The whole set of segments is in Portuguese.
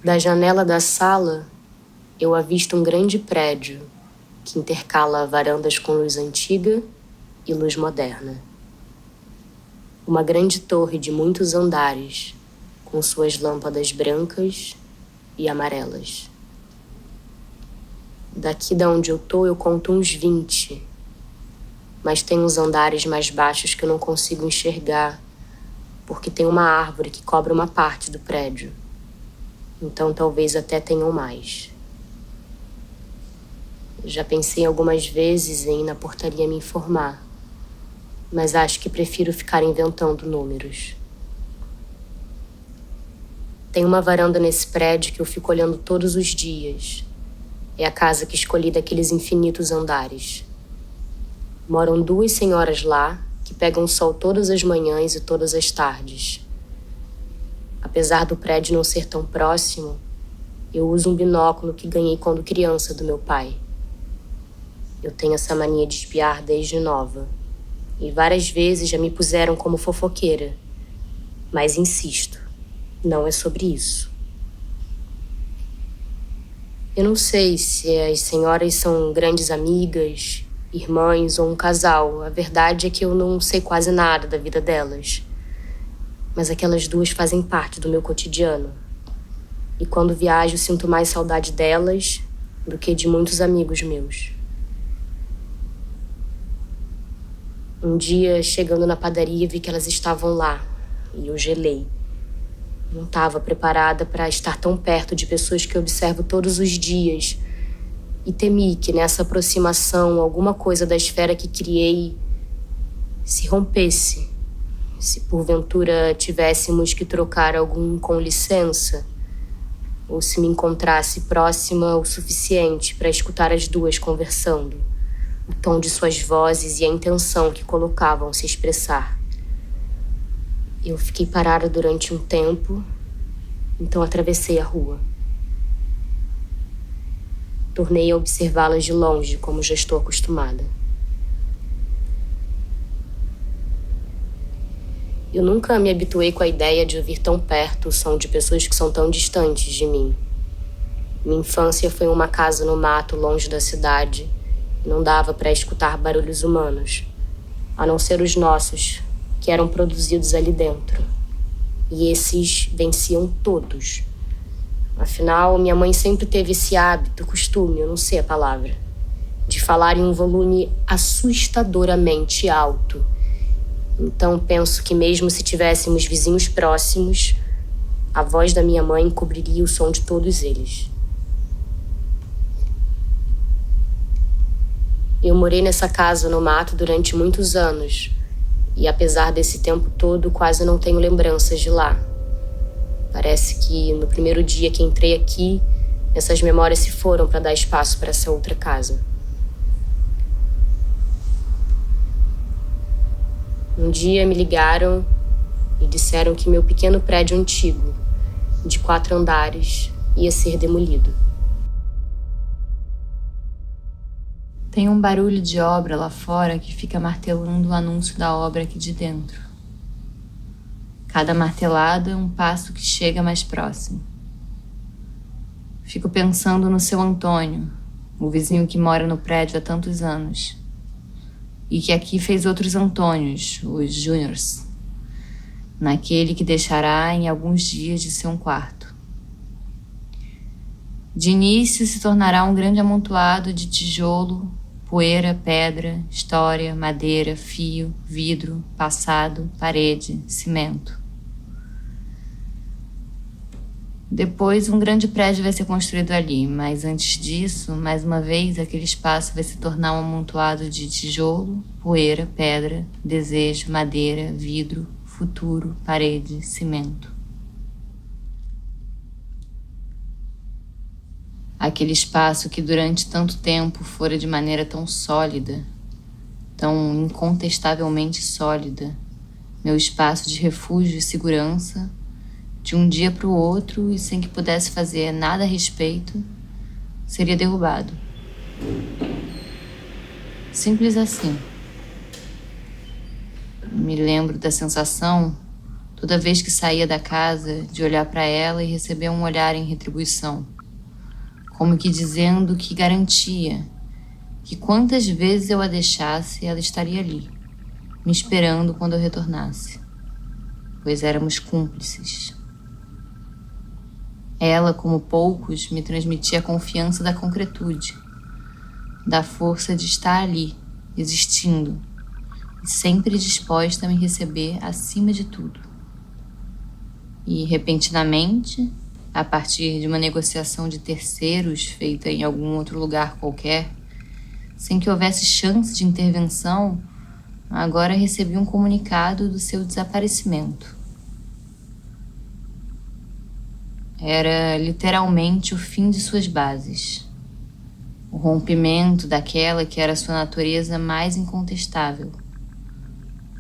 Da janela da sala, eu avisto um grande prédio que intercala varandas com luz antiga e luz moderna. Uma grande torre de muitos andares, com suas lâmpadas brancas e amarelas. Daqui da onde eu tô, eu conto uns 20, mas tem uns andares mais baixos que eu não consigo enxergar, porque tem uma árvore que cobre uma parte do prédio. Então talvez até tenham mais. Já pensei algumas vezes em ir na portaria me informar, mas acho que prefiro ficar inventando números. Tem uma varanda nesse prédio que eu fico olhando todos os dias. É a casa que escolhi daqueles infinitos andares. Moram 2 senhoras lá que pegam sol todas as manhãs e todas as tardes. Apesar do prédio não ser tão próximo, eu uso um binóculo que ganhei quando criança do meu pai. Eu tenho essa mania de espiar desde nova, e várias vezes já me puseram como fofoqueira. Mas insisto, não é sobre isso. Eu não sei se as senhoras são grandes amigas, irmãs ou um casal. A verdade é que eu não sei quase nada da vida delas. Mas aquelas 2 fazem parte do meu cotidiano. E quando viajo, sinto mais saudade delas do que de muitos amigos meus. Um dia, chegando na padaria, vi que elas estavam lá e eu gelei. Não estava preparada para estar tão perto de pessoas que eu observo todos os dias e temi que nessa aproximação alguma coisa da esfera que criei se rompesse. Se porventura tivéssemos que trocar algum com licença, ou se me encontrasse próxima o suficiente para escutar as 2 conversando, o tom de suas vozes e a intenção que colocavam se expressar. Eu fiquei parada durante um tempo, então atravessei a rua. Tornei a observá-las de longe, como já estou acostumada. Eu nunca me habituei com a ideia de ouvir tão perto o som de pessoas que são tão distantes de mim. Minha infância foi em uma casa no mato, longe da cidade, e não dava para escutar barulhos humanos, a não ser os nossos, que eram produzidos ali dentro. E esses venciam todos. Afinal, minha mãe sempre teve esse hábito, costume, eu não sei a palavra, de falar em um volume assustadoramente alto. Então penso que mesmo se tivéssemos vizinhos próximos, a voz da minha mãe cobriria o som de todos eles. Eu morei nessa casa no mato durante muitos anos, e apesar desse tempo todo, quase não tenho lembranças de lá. Parece que no primeiro dia que entrei aqui, essas memórias se foram para dar espaço para essa outra casa. Um dia me ligaram e disseram que meu pequeno prédio antigo, de 4 andares, ia ser demolido. Tem um barulho de obra lá fora que fica martelando o anúncio da obra aqui de dentro. Cada martelada é um passo que chega mais próximo. Fico pensando no seu Antônio, o vizinho que mora no prédio há tantos anos. E que aqui fez outros Antônios, os Júniors. Naquele que deixará em alguns dias de ser um quarto. De início se tornará um grande amontoado de tijolo, poeira, pedra, história, madeira, fio, vidro, passado, parede, cimento. Depois um grande prédio vai ser construído ali, mas antes disso, mais uma vez, aquele espaço vai se tornar um amontoado de tijolo, poeira, pedra, desejo, madeira, vidro, futuro, parede, cimento. Aquele espaço que durante tanto tempo fora de maneira tão sólida, tão incontestavelmente sólida, meu espaço de refúgio e segurança, de um dia para o outro e sem que pudesse fazer nada a respeito, seria derrubado. Simples assim. Me lembro da sensação Toda vez que saía da casa, de olhar para ela e receber um olhar em retribuição, como que dizendo que garantia que quantas vezes eu a deixasse, ela estaria ali, me esperando quando eu retornasse, pois éramos cúmplices. Ela, como poucos, me transmitia a confiança da concretude, da força de estar ali, existindo, e sempre disposta a me receber acima de tudo. E, repentinamente, a partir de uma negociação de terceiros feita em algum outro lugar qualquer, sem que houvesse chance de intervenção, agora recebi um comunicado do seu desaparecimento. Era literalmente o fim de suas bases, o rompimento daquela que era sua natureza mais incontestável.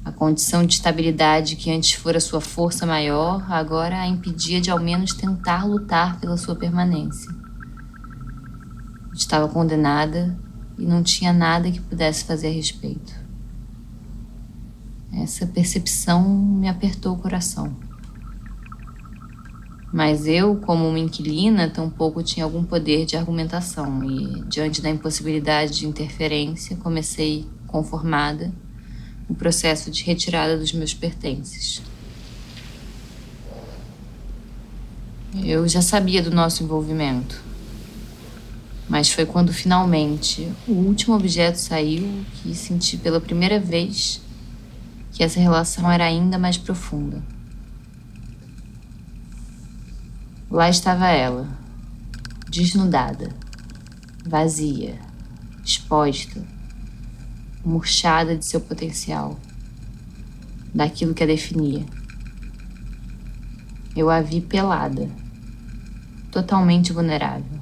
A condição de estabilidade que antes fora sua força maior, agora a impedia de ao menos tentar lutar pela sua permanência. Estava condenada e não tinha nada que pudesse fazer a respeito. Essa percepção me apertou o coração. Mas eu, como uma inquilina, tampouco tinha algum poder de argumentação e, diante da impossibilidade de interferência, comecei, conformada, o processo de retirada dos meus pertences. Eu já sabia do nosso envolvimento, mas foi quando finalmente o último objeto saiu que senti pela primeira vez que essa relação era ainda mais profunda. Lá estava ela, desnudada, vazia, exposta, murchada de seu potencial, daquilo que a definia. Eu a vi pelada, totalmente vulnerável,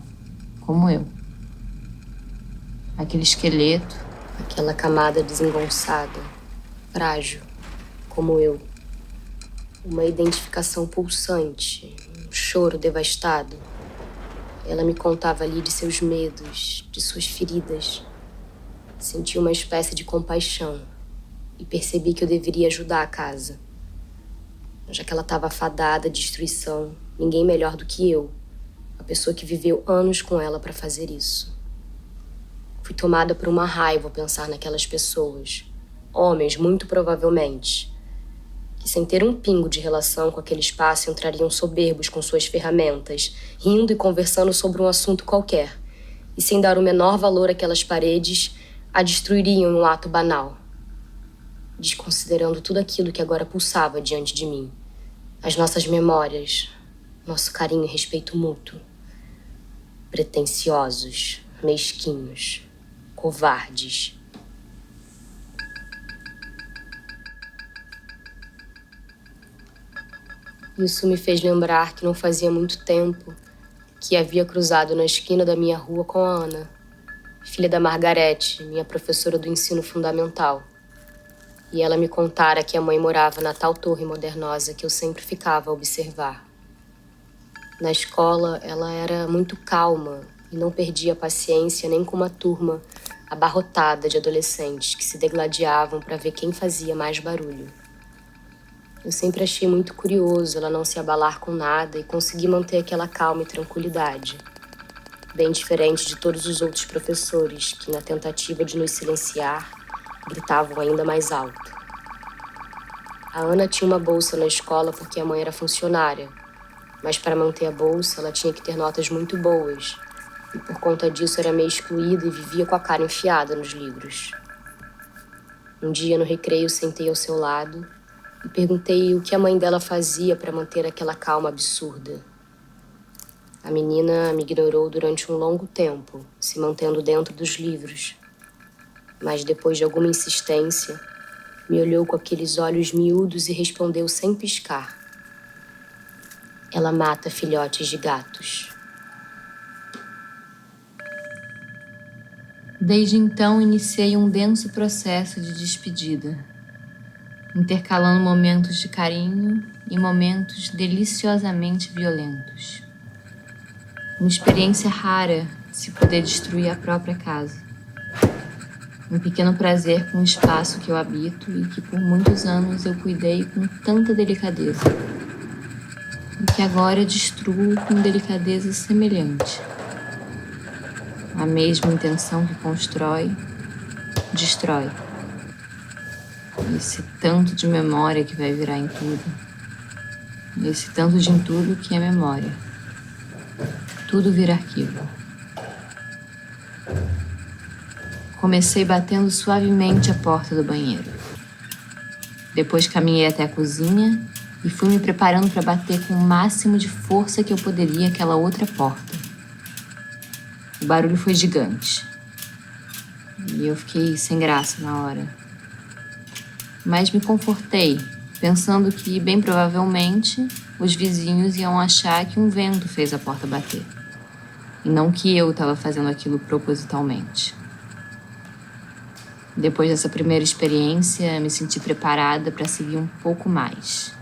como eu. Aquele esqueleto, Aquela camada desengonçada, frágil, como eu. Uma identificação pulsante, um choro devastado. Ela me contava ali de seus medos, de suas feridas. Senti uma espécie de compaixão e percebi que eu deveria ajudar a casa. Já que ela estava fadada à destruição, ninguém melhor do que eu, a pessoa que viveu anos com ela para fazer isso. Fui tomada por uma raiva ao pensar naquelas pessoas, homens muito provavelmente, que sem ter um pingo de relação com aquele espaço entrariam soberbos com suas ferramentas, rindo e conversando sobre um assunto qualquer, e sem dar o menor valor àquelas paredes, a destruiriam em um ato banal, desconsiderando tudo aquilo que agora pulsava diante de mim. As nossas memórias, nosso carinho e respeito mútuo. Pretensiosos, mesquinhos, covardes. Isso me fez lembrar que não fazia muito tempo que havia cruzado na esquina da minha rua com a Ana, filha da Margarete, minha professora do ensino fundamental. E ela me contara que a mãe morava na tal torre modernosa que eu sempre ficava a observar. Na escola, ela era muito calma e não perdia a paciência nem com uma turma abarrotada de adolescentes que se degladiavam para ver quem fazia mais barulho. Eu sempre achei muito curioso ela não se abalar com nada e conseguir manter aquela calma e tranquilidade, bem diferente de todos os outros professores que, na tentativa de nos silenciar, gritavam ainda mais alto. A Ana tinha uma bolsa na escola porque a mãe era funcionária, mas para manter a bolsa ela tinha que ter notas muito boas e por conta disso era meio excluída e vivia com a cara enfiada nos livros. Um dia no recreio sentei ao seu lado e perguntei o que a mãe dela fazia para manter aquela calma absurda. A menina me ignorou durante um longo tempo, se mantendo dentro dos livros. Mas depois de alguma insistência, me olhou com aqueles olhos miúdos e respondeu sem piscar. Ela mata filhotes de gatos. Desde então, iniciei um denso processo de despedida, intercalando momentos de carinho e momentos deliciosamente violentos. Uma experiência rara se poder destruir a própria casa. Um pequeno prazer com o espaço que eu habito e que por muitos anos eu cuidei com tanta delicadeza. E que agora destruo com delicadeza semelhante. A mesma intenção que constrói, destrói. Esse tanto de memória que vai virar em tudo. Esse tanto de entulho que é memória. Tudo vira arquivo. Comecei batendo suavemente a porta do banheiro. Depois caminhei até a cozinha e fui me preparando para bater com o máximo de força que eu poderia aquela outra porta. O barulho foi gigante. E eu fiquei sem graça na hora. Mas me confortei, pensando que, bem provavelmente, os vizinhos iam achar que um vento fez a porta bater. E não que eu estava fazendo aquilo propositalmente. Depois dessa primeira experiência, me senti preparada para seguir um pouco mais.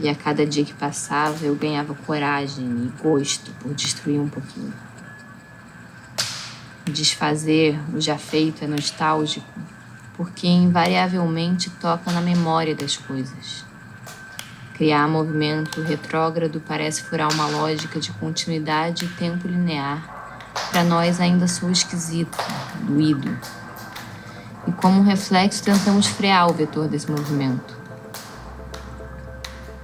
E a cada dia que passava, eu ganhava coragem e gosto por destruir um pouquinho. Desfazer o já feito é nostálgico, porque invariavelmente toca na memória das coisas. Criar movimento retrógrado parece furar uma lógica de continuidade e tempo linear. Para nós ainda sou esquisito, doído. E como um reflexo tentamos frear o vetor desse movimento.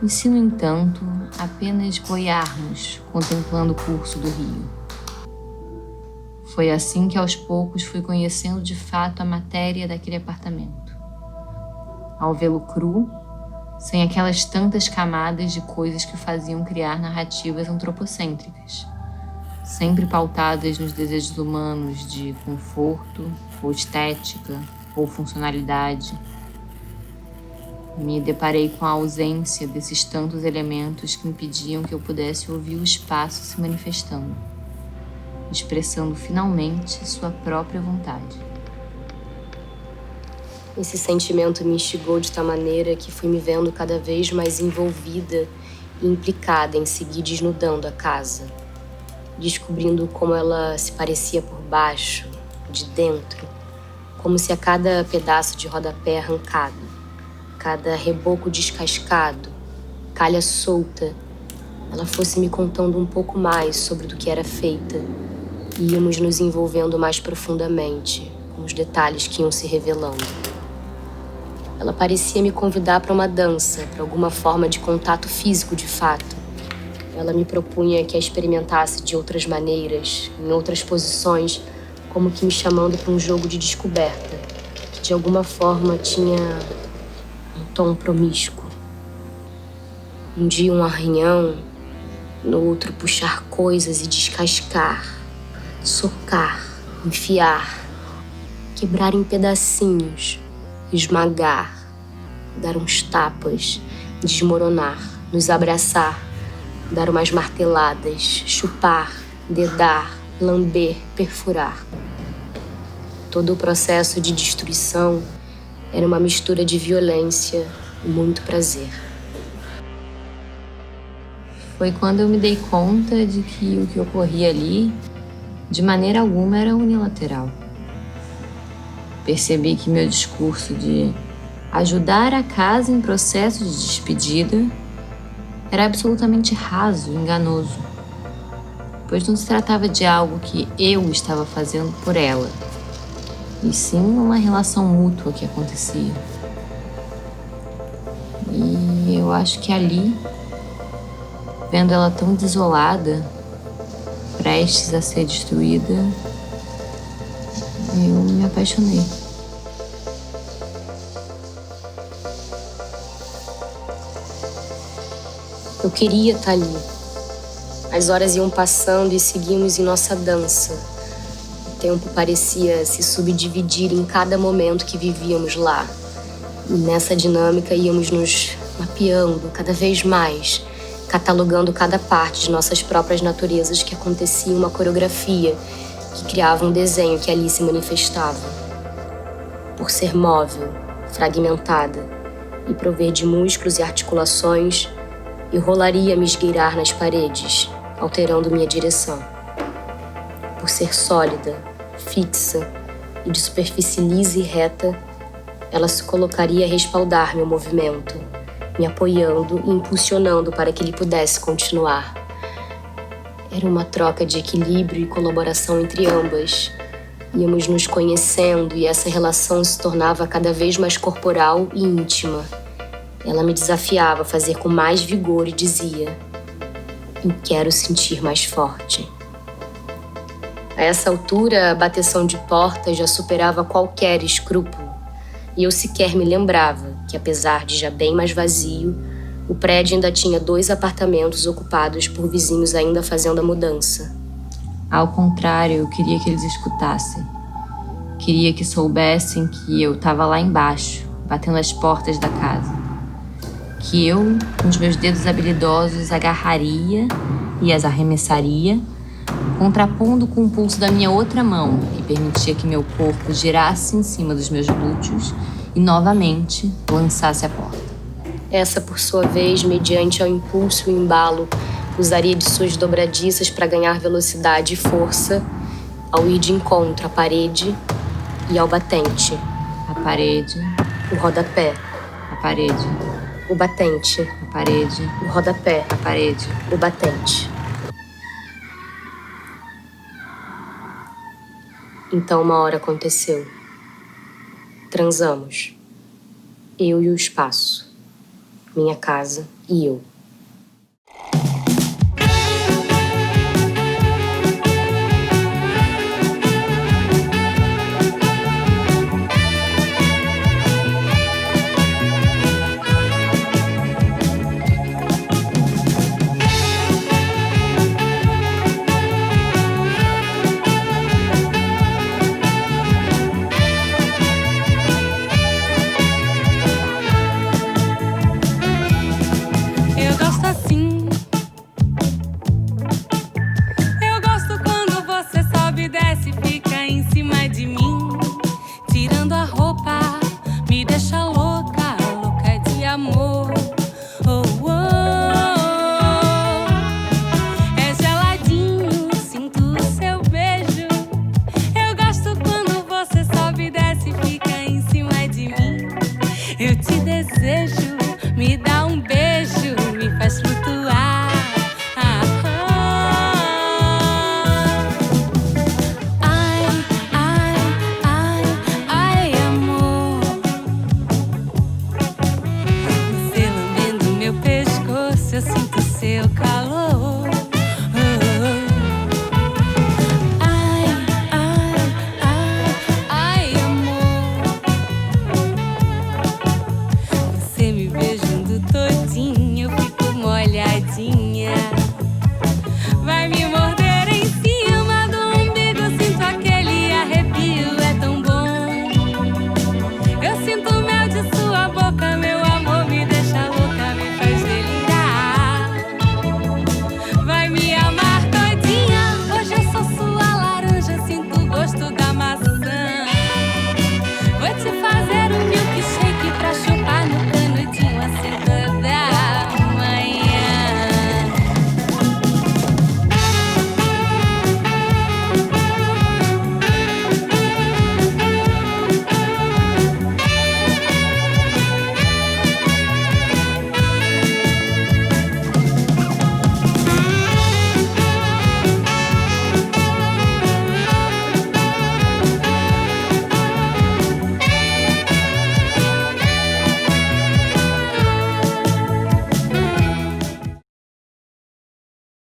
E se, no entanto, apenas boiarmos contemplando o curso do rio? Foi assim que aos poucos fui conhecendo de fato a matéria daquele apartamento. Ao vê-lo cru, sem aquelas tantas camadas de coisas que o faziam criar narrativas antropocêntricas, sempre pautadas nos desejos humanos de conforto, ou estética, ou funcionalidade. Me deparei com a ausência desses tantos elementos que impediam que eu pudesse ouvir o espaço se manifestando, expressando finalmente sua própria vontade. Esse sentimento me instigou de tal maneira que fui me vendo cada vez mais envolvida e implicada em seguir desnudando a casa, descobrindo como ela se parecia por baixo, de dentro, como se a cada pedaço de rodapé arrancado, cada reboco descascado, calha solta, ela fosse me contando um pouco mais sobre do que era feita e íamos nos envolvendo mais profundamente com os detalhes que iam se revelando. Ela parecia me convidar para uma dança, para alguma forma de contato físico de fato. Ela me propunha que a experimentasse de outras maneiras, em outras posições, como que me chamando para um jogo de descoberta, que de alguma forma tinha um tom promíscuo. Um dia um arranhão, no outro puxar coisas e descascar, socar, enfiar, quebrar em pedacinhos, esmagar, dar uns tapas, desmoronar, nos abraçar, dar umas marteladas, chupar, dedar, lamber, perfurar. Todo o processo de destruição era uma mistura de violência e muito prazer. Foi quando eu me dei conta de que o que ocorria ali, de maneira alguma, era unilateral. Percebi que meu discurso de ajudar a casa em processo de despedida era absolutamente raso e enganoso, pois não se tratava de algo que eu estava fazendo por ela, e sim uma relação mútua que acontecia. E eu acho que ali, vendo ela tão desolada, prestes a ser destruída, eu me apaixonei. Eu queria estar ali. As horas iam passando e seguimos em nossa dança. O tempo parecia se subdividir em cada momento que vivíamos lá. E nessa dinâmica íamos nos mapeando cada vez mais, catalogando cada parte de nossas próprias naturezas que acontecia uma coreografia, que criava um desenho que ali se manifestava. Por ser móvel, fragmentada e prover de músculos e articulações, eu rolaria a me esgueirar nas paredes, alterando minha direção. Por ser sólida, fixa, e de superfície lisa e reta, ela se colocaria a respaldar meu movimento, me apoiando e impulsionando para que ele pudesse continuar. Era uma troca de equilíbrio e colaboração entre ambas. Íamos nos conhecendo e essa relação se tornava cada vez mais corporal e íntima. Ela me desafiava a fazer com mais vigor e dizia: eu quero sentir mais forte. A essa altura, a bateção de portas já superava qualquer escrúpulo, e eu sequer me lembrava que, apesar de já bem mais vazio, o prédio ainda tinha 2 apartamentos ocupados por vizinhos ainda fazendo a mudança. Ao contrário, eu queria que eles escutassem. Queria que soubessem que eu estava lá embaixo, batendo as portas da casa. Que eu, com os meus dedos habilidosos, agarraria e as arremessaria, contrapondo com o pulso da minha outra mão, que permitia que meu corpo girasse em cima dos meus glúteos e, novamente, lançasse a porta. Essa, por sua vez, mediante ao impulso e o embalo, usaria de suas dobradiças para ganhar velocidade e força ao ir de encontro à parede e ao batente. A parede, o rodapé, a parede, o batente, a parede, o rodapé, a parede, o batente. Então uma hora aconteceu. Transamos. Eu e o espaço. Minha casa e eu. Eu te desejo, me dá um beijo, me faz flutuar. Ai, ai, ai, ai, amor. Você lambendo meu pescoço, eu sinto seu calor.